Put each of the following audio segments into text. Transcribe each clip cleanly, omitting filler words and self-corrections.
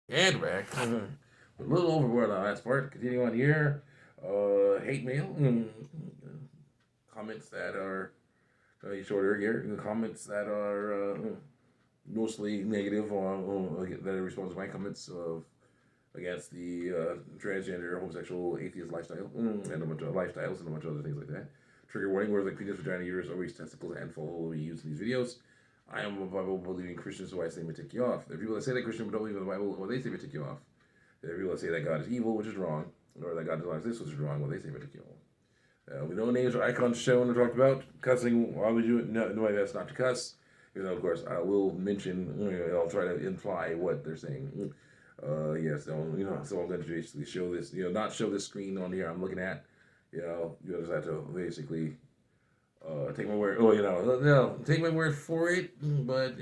And back. A little overboard on the last part. Continue on here. Hate mail. Comments that are shorter here. Comments that are mostly negative that responds to my comments of against the transgender, homosexual, atheist lifestyle, and a bunch of lifestyles and a bunch of other things like that. Trigger warning: words like penis, vagina, uterus, ovaries, testicles, and full will be used in these videos. I am a Bible believing Christian, so I say may tick you off. There are people that say they're Christian but don't believe in the Bible, well, they say may tick you off. There are people that say that God is evil, which is wrong, or that God does not exist, which is wrong, well, they say may tick you off. We know names or icons shown or talked about. Cussing, why would you? No, my best not to cuss. Of course, I will mention, I'll try to imply what they're saying. Yes, so I'm going to basically show this, not show this screen on here I'm looking at. You just have to basically take my word. Oh, take my word for it. But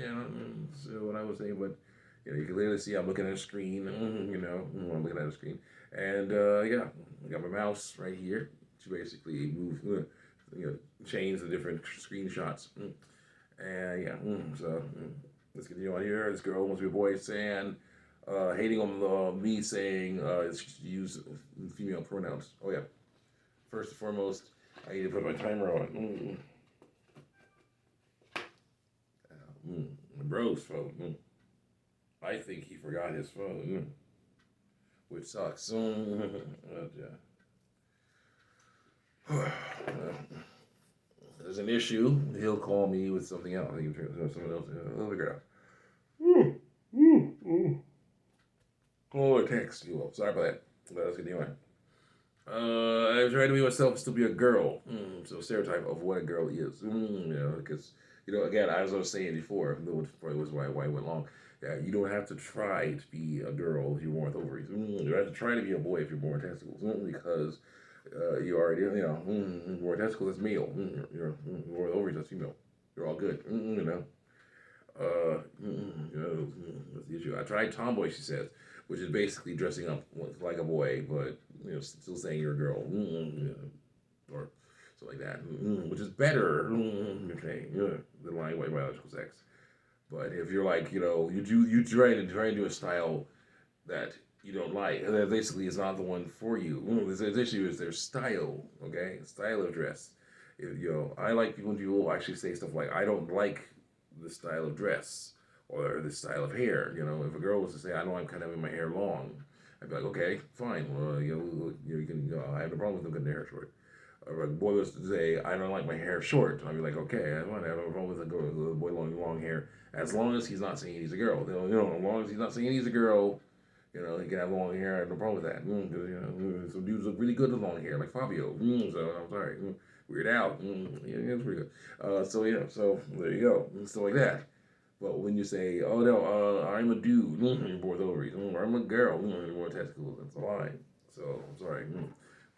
so what I was saying, but you can clearly see I'm looking at a screen. I'm looking at a screen, and I got my mouse right here to basically move, change the different screenshots. And let's continue on here. This girl wants to be a boy saying, hating on me saying she should use female pronouns. Oh yeah. First and foremost, I need to put my timer on. Bro's phone. I think he forgot his phone, which sucks. There's an issue. He'll call me with something else. He can someone else. He'll figure it out. Oh, a text. You will. Sorry about that. But let's continue on. I try to be myself, still be a girl. So stereotype of what a girl is. Because again, as I was saying before, probably was why I went long. Yeah, you don't have to try to be a girl if you're born with ovaries. You don't have to try to be a boy if you're born with testicles. Because you already, born with testicles that's male. You're born with ovaries that's female. You're all good. That's the issue. I tried tomboy, she says, which is basically dressing up like a boy, but still saying you're a girl, or something like that, which is better, okay, than lying about biological sex. But if you're like, you try to do a style that you don't like, that basically is not the one for you. The issue is their style, okay, style of dress. I like when people actually say stuff like, I don't like the style of dress or the style of hair. If a girl was to say, I know I'm kind of in my hair long, I'd be like, okay, fine. Well, you can. I have no problem with them cutting their hair short. Or a boy was to say, I don't like my hair short, I'd be like, okay, I have no problem with the boy long hair, as long as he's not saying he's a girl. As long as he's not saying he's a girl, he can have long hair. I have no problem with that. Some dudes look really good with long hair, like Fabio. So I'm sorry. Weird Al. Yeah, it's pretty good. So there you go. Stuff like that. But when you say, oh no, I'm a dude, you're born with ovaries, or I'm a girl, you're born with testicles, that's a lie. So, I'm sorry.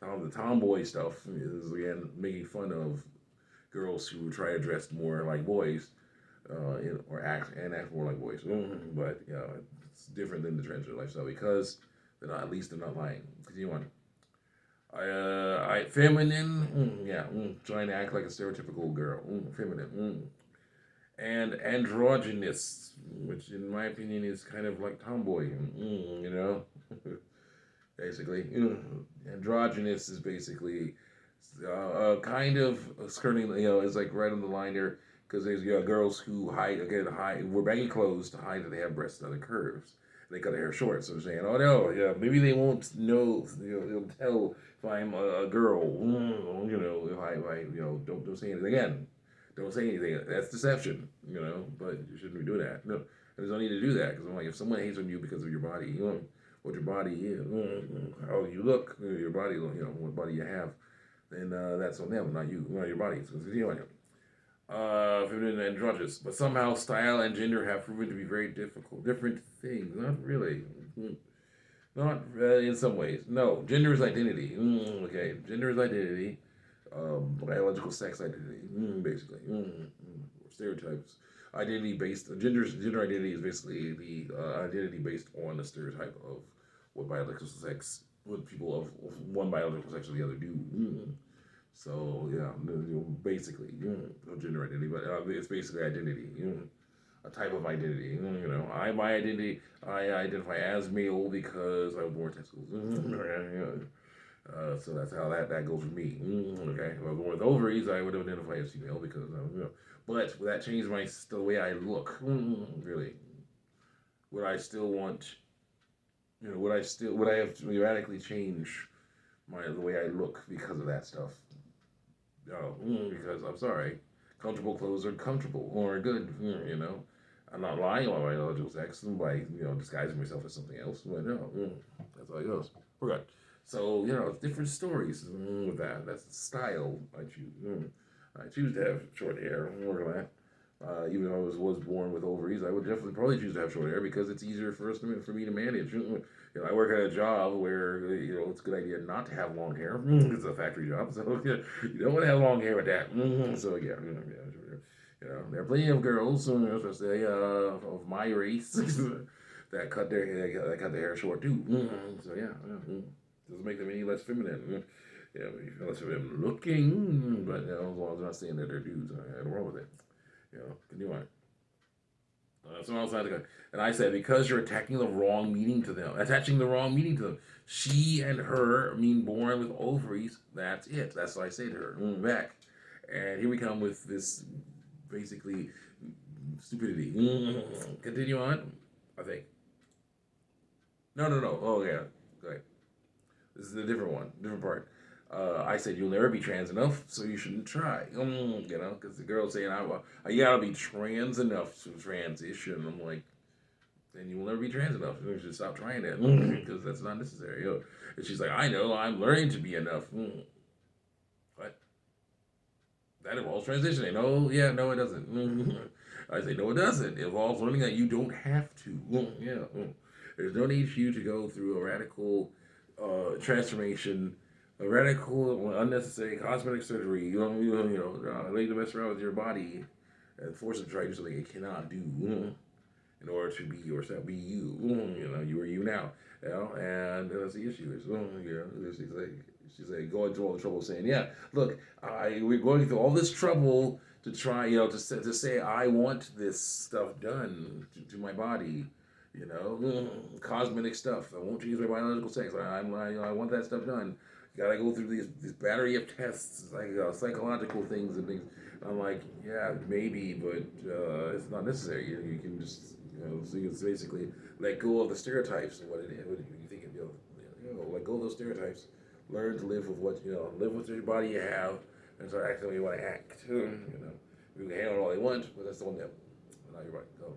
The tomboy stuff is, again, making fun of girls who try to dress more like boys, or act more like boys. But, it's different than the transgender lifestyle because at least they're not lying. Continue on. Feminine, trying to act like a stereotypical girl, feminine, and androgynous, which in my opinion is kind of like tomboy, basically. Androgynous is basically kind of skirting, is like right on the line there, because there's girls who wear baggy clothes to hide that they have breasts and other curves. They cut their hair short, so they're saying, "Oh no, yeah, maybe they won't know. They'll tell if I'm a girl. If I don't say anything again. Don't say anything. That's deception, But you shouldn't be doing that. No, there's no need to do that because I'm like, if someone hates on you because of your body, what your body is, how you look, your body, what body you have, then that's on them, not you, not your body. So it's on you. Feminine and androgynous, but somehow style and gender have proven to be very different things. Not really. Not in some ways. No, gender is identity. Okay, gender is identity. Biological sex identity, basically. Stereotypes. Gender identity is basically the identity based on the stereotype of what people of one biological sex or the other do. So yeah, basically, no gender identity, but it's basically identity. a type of identity. My identity, I identify as male because I was born with testicles. So that's how that goes with me. Okay, if I was born with ovaries, I would identify as female because But would that change the way I look? Really, would I still want? Would I have to radically change the way I look because of that stuff? No, because I'm sorry, comfortable clothes are comfortable or good. I'm not lying about my biological sex by disguising myself as something else. But no, that's how it goes. We're good. So different stories with that. That's the style I choose. I choose to have short hair. More of that. Even though I was born with ovaries, I would definitely probably choose to have short hair because it's easier for me to manage. I work at a job where it's a good idea not to have long hair. It's a factory job, so you don't want to have long hair with that. So yeah, sure. There are plenty of girls, especially of my race, that cut their hair short too. So yeah, doesn't make them any less feminine. Less feminine looking, but as long as they're not saying that they're dudes, I have no problem with it. Continue on. Someone else had to go. And I said, because you're attaching the wrong meaning to them. She and her mean born with ovaries. That's it. That's what I say to her. Back. And here we come with this basically stupidity. Continue on. I think. No, no, no. Oh, yeah. Go ahead. This is a different one. Different part. I said, you'll never be trans enough, so you shouldn't try. Because the girl's saying, I gotta be trans enough to transition. I'm like, then you will never be trans enough. You should stop trying that because that's not necessary. And she's like, I know, I'm learning to be enough. What? That involves transitioning. Oh, yeah, no, it doesn't. I say, no, it doesn't. It involves learning that you don't have to. There's no need for you to go through a radical transformation, a radical, unnecessary cosmetic surgery. Like to mess around with your body and force it to try to do something it cannot do in order to be yourself, be you. You are you now. And that's the issue. She's like going through all the trouble saying, yeah, look, we're going through all this trouble to try, to say I want this stuff done to my body. Cosmetic stuff. I won't change my biological sex. I want that stuff done. You gotta go through this battery of tests, like psychological things and things. I'm like, yeah, maybe, but it's not necessary. You can just, so you can basically let go of the stereotypes and what it is. What you think let go of those stereotypes. Learn to live with live with your body you have, and start acting the way you want to act. You can handle it all they want, but that's the one that, not your body. Go.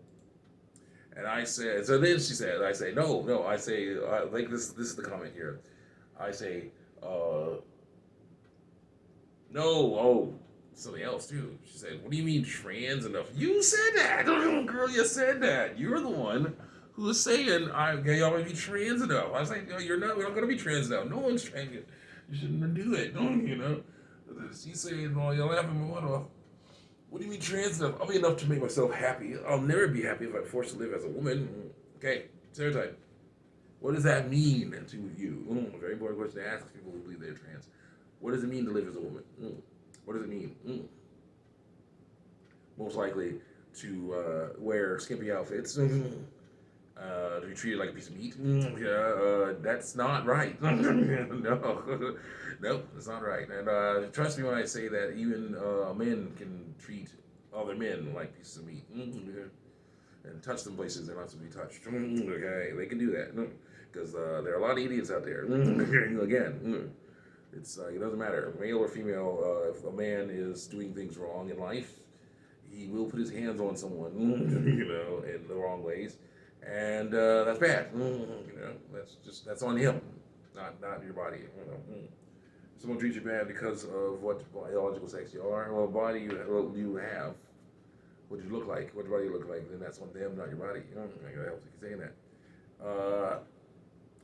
And I said, so then she said, I say, no, I say, like this is the comment here. I say, no, something else too. She said, what do you mean trans enough? You said that, girl, you said that. You're the one who was saying, y'all want to be trans enough. I was like, no, you're not, we're not going to be trans enough. No one's trans. You shouldn't do it, She's saying, oh, you're laughing me off. What do you mean trans enough? I'll be enough to make myself happy. I'll never be happy if I'm forced to live as a woman. Okay, stereotype. What does that mean to you? Very important question to ask people who believe they're trans. What does it mean to live as a woman? What does it mean? Most likely to wear skimpy outfits, to be treated like a piece of meat. That's not right. No. Nope, that's not right. And trust me when I say that even men can treat other men like pieces of meat. And touch them places they're not supposed to be touched. Okay, they can do that. Because there are a lot of idiots out there. Again, it's it doesn't matter, male or female. If a man is doing things wrong in life, he will put his hands on someone, in the wrong ways, and that's bad. That's on him, not your body. If someone treats you bad because of what biological sex you are, or what body you have, what you look like, what your body look like, then that's on them, not your body. I gotta help you saying that.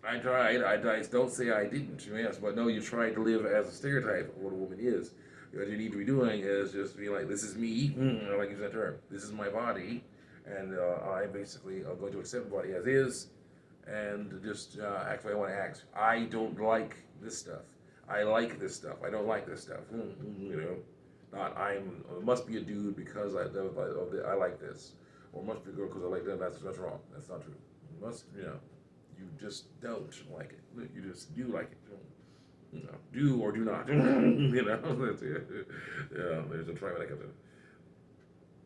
I tried. I don't say I didn't. Yes, but no, you tried to live as a stereotype of what a woman is. What you need to be doing is just be like, this is me. I like using that term. This is my body, and I basically am going to accept the body as is, and just act the way I want to act. I don't like this stuff. I like this stuff. I don't like this stuff. Not must be a dude because I like this, or must be a girl because I like that. That's wrong. That's not true. You must, you just don't like it. You just do like it. Do or do not. That's it. Yeah, there's a term that comes in.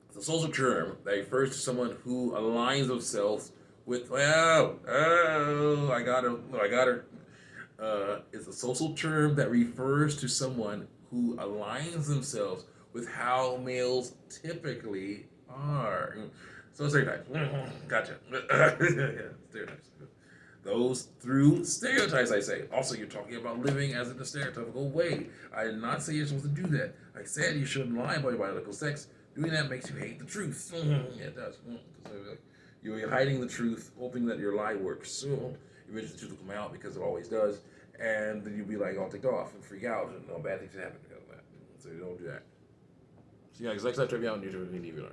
It's a social term that refers to someone who aligns themselves with, I got her. It's a social term that refers to someone who aligns themselves with how males typically are. So stereotypes. Gotcha. Yeah, stereotypes. Those through stereotypes, I say. Also, you're talking about living as in a stereotypical way. I did not say you're supposed to do that. I said you shouldn't lie about your biological sex. Doing that makes you hate the truth. Yeah, it does. You're hiding the truth, hoping that your lie works. So eventually the truth will come out because it always does. And then you'll be like all ticked off and freak out and bad things can happen because of that. So you don't do that. So yeah, because next time I trip you out and you're doing